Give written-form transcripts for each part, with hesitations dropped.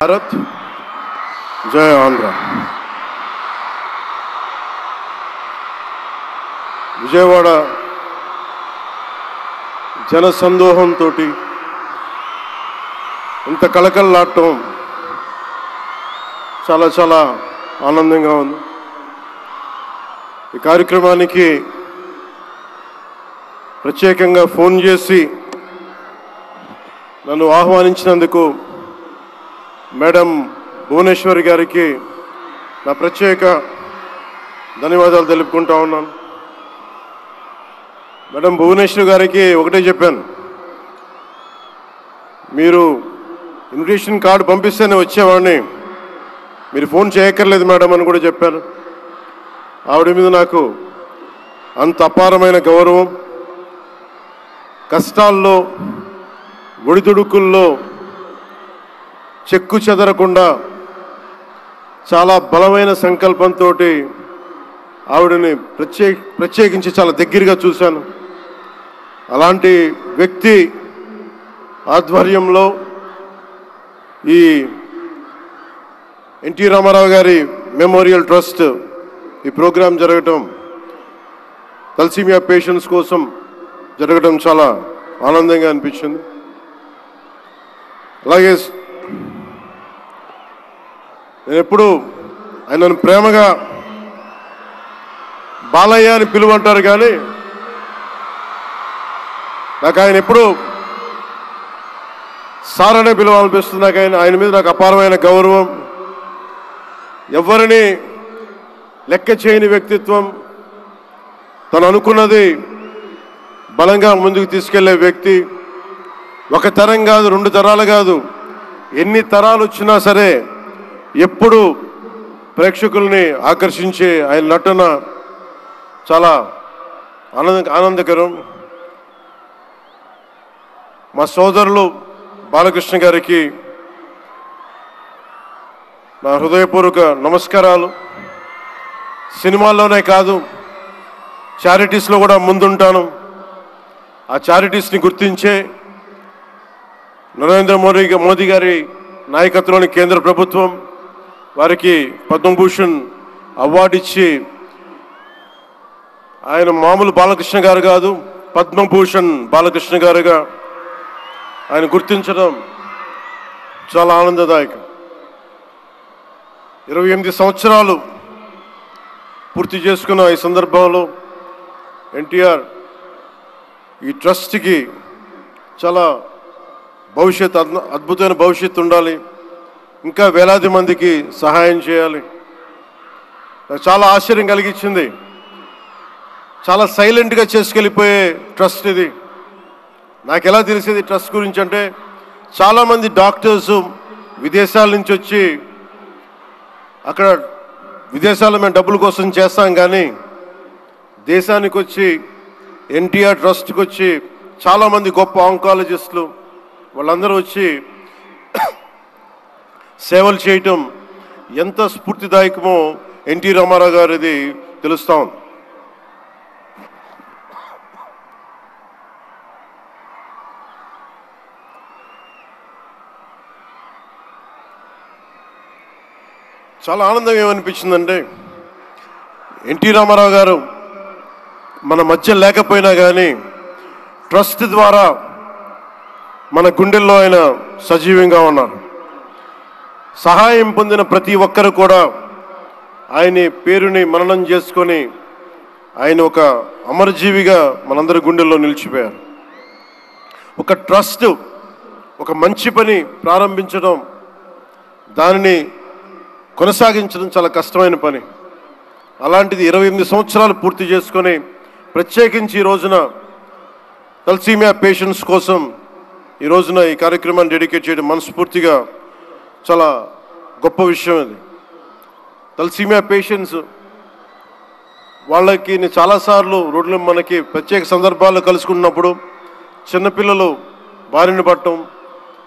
భారత్ జై ఆంధ్ర. విజయవాడ జనసందోహంతో ఇంత కళకళలాడటం చాలా చాలా ఆనందంగా ఉంది. ఈ కార్యక్రమానికి ప్రత్యేకంగా ఫోన్ చేసి నన్ను ఆహ్వానించినందుకు మేడం భువనేశ్వరి గారికి నా ప్రత్యేక ధన్యవాదాలు తెలుపుకుంటా ఉన్నాను. మేడం భువనేశ్వరి గారికి ఒకటే చెప్పాను, మీరు ఇన్విటేషన్ కార్డు పంపిస్తేనే వచ్చేవాడిని, మీరు ఫోన్ చేయక్కర్లేదు మేడం అని కూడా చెప్పాను. ఆవిడ మీద నాకు అంత అపారమైన గౌరవం. కష్టాల్లో ఒడిదుడుకుల్లో చెక్కు చెదరకుండా చాలా బలమైన సంకల్పంతో ఆవిడని ప్రత్యేకించి చాలా దగ్గరగా చూశాను. అలాంటి వ్యక్తి ఆధ్వర్యంలో ఈ ఎన్టీ రామారావు గారి మెమోరియల్ ట్రస్ట్ ఈ ప్రోగ్రాం జరగటం, తలసీమియా పేషెంట్స్ కోసం జరగడం చాలా ఆనందంగా అనిపించింది. అలాగే నేను ఎప్పుడు ఆయనను ప్రేమగా బాలయ్య అని పిలువంటారు, కానీ నాకు ఆయన ఎప్పుడు సార్ అనే పిలవాలనిపిస్తుంది. నాకు ఆయన మీద నాకు అపారమైన గౌరవం. ఎవరిని లెక్క చేయని వ్యక్తిత్వం, తను అనుకున్నది బలంగా ముందుకు తీసుకెళ్లే వ్యక్తి. ఒక తరం కాదు, 2 తరాలు కాదు, ఎన్ని తరాలు వచ్చినా సరే ఎప్పుడు ప్రేక్షకుల్ని ఆకర్షించే ఆయన నటన చాలా ఆనందకరం. మా సోదరులు బాలకృష్ణ గారికి నా హృదయపూర్వక నమస్కారాలు. సినిమాల్లోనే కాదు, చారిటీస్లో కూడా ముందుంటాను. ఆ చారిటీస్ని గుర్తించే నరేంద్ర మోదీ గారి నాయకత్వంలోని కేంద్ర ప్రభుత్వం వారికి పద్మభూషణ్ అవార్డు ఇచ్చి, ఆయన మామూలు బాలకృష్ణ గారు కాదు, పద్మభూషణ్ బాలకృష్ణ గారుగా ఆయన గుర్తించడం చాలా ఆనందదాయకం. 28 సంవత్సరాలు పూర్తి చేసుకున్న ఈ సందర్భంలో ఎన్టీఆర్ ఈ ట్రస్ట్కి చాలా అద్భుతమైన భవిష్యత్తు ఉండాలి, ఇంకా వేలాది మందికి సహాయం చేయాలి. నాకు చాలా ఆశ్చర్యం కలిగించింది. చాలా సైలెంట్గా చేసుకెళ్ళిపోయే ట్రస్ట్ ఇది. నాకు ఎలా తెలిసేది ట్రస్ట్ గురించి అంటే, చాలామంది డాక్టర్స్ విదేశాల నుంచి వచ్చి అక్కడ విదేశాల్లో మేము డబ్బుల కోసం చేస్తాం, కానీ దేశానికి వచ్చి ఎన్టీఆర్ ట్రస్ట్కి వచ్చి చాలామంది గొప్ప ఆంకాలజిస్టులు వాళ్ళందరూ వచ్చి సేవలు చేయటం ఎంత స్ఫూర్తిదాయకమో ఎన్టీ రామారావు గారిది తెలుస్తా ఉంది. చాలా ఆనందం ఏమనిపించిందంటే, ఎన్టీ రామారావు గారు మన మధ్య లేకపోయినా కానీ ట్రస్ట్ ద్వారా మన గుండెల్లో ఆయన సజీవంగా ఉన్నారు. సహాయం పొందిన ప్రతి ఒక్కరు కూడా ఆయన పేరుని మననం చేసుకొని ఆయన ఒక అమరజీవిగా మనందరి గుండెల్లో నిలిచిపోయారు. ఒక ట్రస్ట్, ఒక మంచి పని ప్రారంభించడం, దానిని కొనసాగించడం చాలా కష్టమైన పని. అలాంటిది 28 సంవత్సరాలు పూర్తి చేసుకొని ప్రత్యేకించి ఈ రోజున తలసీమియా పేషెంట్స్ కోసం ఈ రోజున ఈ కార్యక్రమాన్ని డెడికేట్ చేయడం మనస్ఫూర్తిగా చాలా గొప్ప విషయం. ఇది తలసీమియా పేషెంట్స్ వాళ్ళకి చాలాసార్లు రోడ్లు మనకి ప్రత్యేక సందర్భాల్లో కలుసుకున్నప్పుడు చిన్నపిల్లలు బారిన పడటం,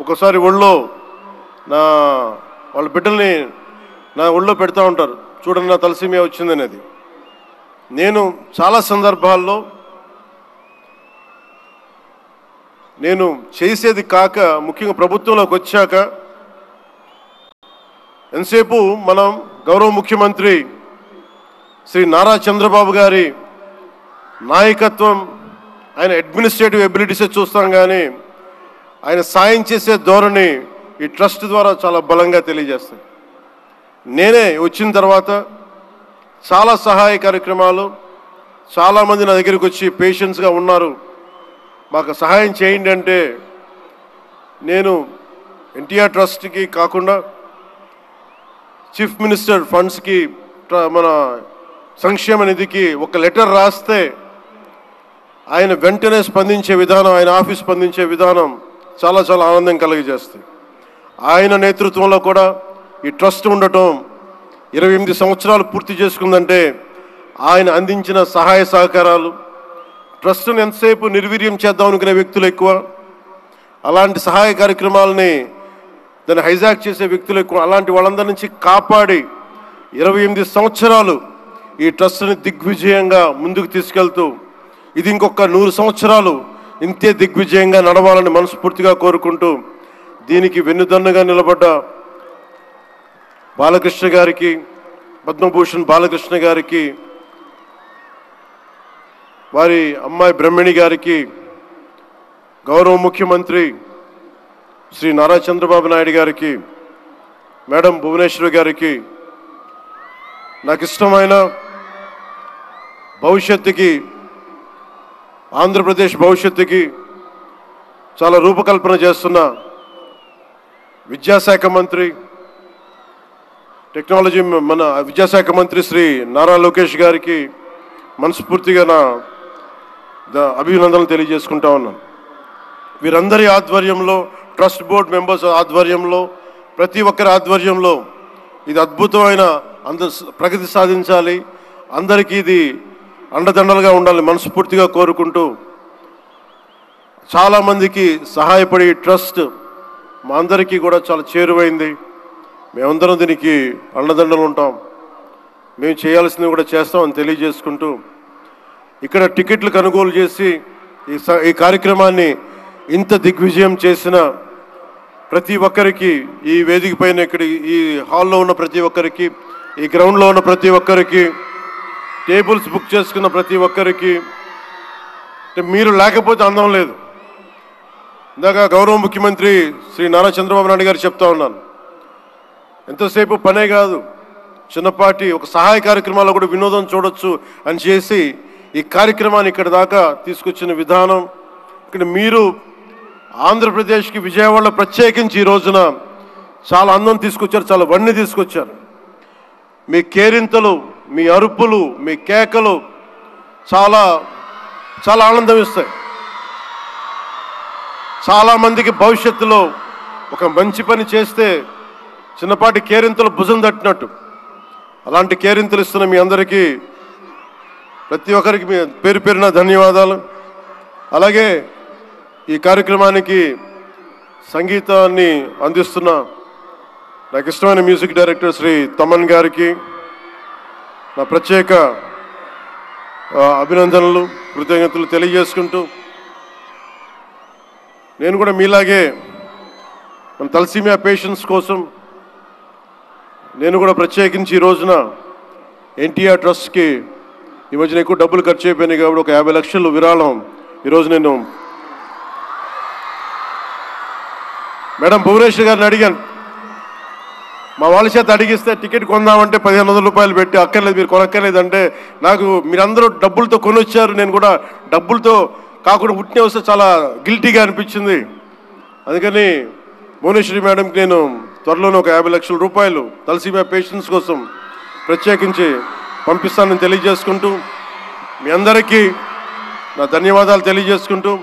ఒకసారి ఒళ్ళో వాళ్ళ బిడ్డల్ని నా ఒళ్ళో పెడతా ఉంటారు, చూడండి నా తలసీమియా వచ్చిందనేది. నేను చాలా సందర్భాల్లో నేను చేసేది కాక ముఖ్యంగా ప్రభుత్వంలోకి వచ్చాక ఎంతసేపు మనం గౌరవ ముఖ్యమంత్రి శ్రీ నారా చంద్రబాబు గారి నాయకత్వం, ఆయన అడ్మినిస్ట్రేటివ్ ఎబిలిటీసే చూస్తాం, కానీ ఆయన సాయం చేసే ధోరణి ఈ ట్రస్ట్ ద్వారా చాలా బలంగా తెలియజేస్తాయి. నేనే వచ్చిన తర్వాత చాలా సహాయ కార్యక్రమాలు, చాలామంది నా దగ్గరికి వచ్చి పేషెంట్స్గా ఉన్నారు, మాకు సహాయం చేయండి అంటే నేను ఎన్టీఆర్ ట్రస్ట్కి కాకుండా చీఫ్ మినిస్టర్ ఫండ్స్కి, మన సంక్షేమ నిధికి ఒక లెటర్ రాస్తే ఆయన వెంటనే స్పందించే విధానం, ఆయన ఆఫీస్ స్పందించే విధానం చాలా చాలా ఆనందం కలిగజేస్తుంది. ఆయన నేతృత్వంలో కూడా ఈ ట్రస్ట్ ఉండటం 28 సంవత్సరాలు పూర్తి చేసుకుందంటే ఆయన అందించిన సహాయ సహకారాలు, ట్రస్ట్ను ఎంతసేపు నిర్వీర్యం చేద్దాం అనుకునే వ్యక్తులు ఎక్కువ, అలాంటి సహాయ కార్యక్రమాలని దాన్ని హైజాక్ చేసే వ్యక్తులు ఎక్కువ. అలాంటి వాళ్ళందరి నుంచి కాపాడి 28 సంవత్సరాలు ఈ ట్రస్ట్ని దిగ్విజయంగా ముందుకు తీసుకెళ్తూ ఇది ఇంకొక 100 సంవత్సరాలు ఇంతే దిగ్విజయంగా నడవాలని మనస్ఫూర్తిగా కోరుకుంటూ, దీనికి వెన్నుదన్నుగా నిలబడ్డ బాలకృష్ణ గారికి, పద్మభూషణ్ బాలకృష్ణ గారికి, వారి అమ్మాయి బ్రహ్మణి గారికి, గౌరవ ముఖ్యమంత్రి శ్రీ నారా చంద్రబాబు నాయుడు గారికి, మేడం భువనేశ్వరి గారికి, నాకు ఇష్టమైన భవిష్యత్తుకి, ఆంధ్రప్రదేశ్ భవిష్యత్తుకి చాలా రూపకల్పన చేస్తున్న విద్యాశాఖ మంత్రి, టెక్నాలజీ మన విద్యాశాఖ మంత్రి శ్రీ నారా లోకేష్ గారికి మనస్ఫూర్తిగా నా అభినందనలు తెలియజేసుకుంటా ఉన్నాను. వీరందరి ఆధ్వర్యంలో, ట్రస్ట్ బోర్డ్ మెంబర్స్ ఆధ్వర్యంలో, ప్రతి ఒక్కరి ఆధ్వర్యంలో ఇది అద్భుతమైన ప్రగతి సాధించాలి, అందరికీ ఇది అండదండలుగా ఉండాలి మనస్ఫూర్తిగా కోరుకుంటూ, చాలామందికి సహాయపడి ట్రస్ట్ మా అందరికీ కూడా చాలా చేరువైంది. మేమందరం దీనికి అండదండలు ఉంటాం, మేము చేయాల్సింది కూడా చేస్తామని తెలియజేసుకుంటూ, ఇక్కడ టికెట్లు కొనుగోలు చేసి ఈ కార్యక్రమాన్ని ఇంత దిగ్విజయం చేసిన ప్రతి ఒక్కరికి, ఈ వేదిక పైన ఇక్కడ ఈ హాల్లో ఉన్న ప్రతి ఒక్కరికి, ఈ గ్రౌండ్లో ఉన్న ప్రతి ఒక్కరికి, టేబుల్స్ బుక్ చేసుకున్న ప్రతి ఒక్కరికి, మీరు లేకపోతే అందం లేదు. ఇందాక గౌరవ ముఖ్యమంత్రి శ్రీ నారా చంద్రబాబు నాయుడు గారు చెప్తా ఉన్నాను, ఎంతసేపు పనే కాదు, చిన్నపాటి ఒక సహాయ కార్యక్రమాల్లో కూడా వినోదం చూడొచ్చు అని చేసి ఈ కార్యక్రమాన్ని ఇక్కడ దాకా తీసుకొచ్చిన విధానం, ఇక్కడ మీరు ఆంధ్రప్రదేశ్కి విజయవాడలో ప్రత్యేకించి ఈ రోజున చాలా అందం తీసుకొచ్చారు, చాలా వన్నె తీసుకొచ్చారు. మీ కేరింతలు, మీ అరుపులు, మీ కేకలు చాలా చాలా ఆనందం ఇస్తాయి. చాలామందికి భవిష్యత్తులో ఒక మంచి పని చేస్తే చిన్నపాటి కేరింతలు భుజం తట్టినట్టు, అలాంటి కేరింతలు ఇస్తున్న మీ అందరికీ, ప్రతి ఒక్కరికి మీ పేరు పేరున ధన్యవాదాలు. అలాగే ఈ కార్యక్రమానికి సంగీతాన్ని అందిస్తున్న నాకు ఇష్టమైన మ్యూజిక్ డైరెక్టర్ శ్రీ తమన్ గారికి నా ప్రత్యేక అభినందనలు, కృతజ్ఞతలు తెలియజేసుకుంటూ, నేను కూడా మీలాగే మన తలసీమియా పేషెంట్స్ కోసం నేను కూడా ప్రత్యేకించి ఈ రోజున ఎన్టీఆర్ ట్రస్ట్కి ఈ మధ్యన ఎక్కువ డబ్బులు ఖర్చు అయిపోయినాయి కాబట్టి ఒక 50 లక్షలు విరాళం ఈరోజు నేను మేడం భువనేశ్వర్ గారిని అడిగాను. మా వాళ్ళ చేత అడిగిస్తే టికెట్ కొందామంటే 1500 రూపాయలు పెట్టి, అక్కర్లేదు మీరు కొనక్కర్లేదంటే, నాకు మీరందరూ డబ్బులతో కొనొచ్చారు, నేను కూడా డబ్బులతో కాకుండా ఉట్టినే వస్తే చాలా గిల్టీగా అనిపించింది. అందుకని భువనేశ్వరి మేడంకి నేను త్వరలోనే ఒక 50 లక్షల రూపాయలు తలసీమియా పేషెంట్స్ కోసం ప్రత్యేకించి పంపిస్తానని తెలియజేసుకుంటూ, మీ అందరికీ నా ధన్యవాదాలు తెలియజేసుకుంటూ,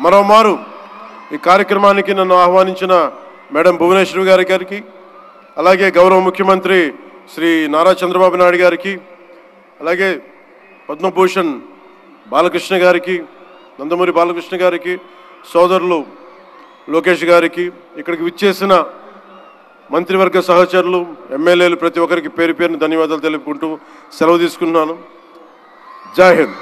మరోమారు ఈ కార్యక్రమానికి నన్ను ఆహ్వానించిన మేడం భువనేశ్వరి గారికి, అలాగే గౌరవ ముఖ్యమంత్రి శ్రీ నారా చంద్రబాబు నాయుడు గారికి, అలాగే పద్మభూషణ్ బాలకృష్ణ గారికి, నందమూరి బాలకృష్ణ గారికి, సోదరులు లోకేష్ గారికి, ఇక్కడికి విచ్చేసిన మంత్రివర్గ సహచరులు, ఎమ్మెల్యేలు ప్రతి ఒక్కరికి పేరు పేరుని ధన్యవాదాలు తెలుపుకుంటూ సెలవు తీసుకున్నాను. జై హింద్.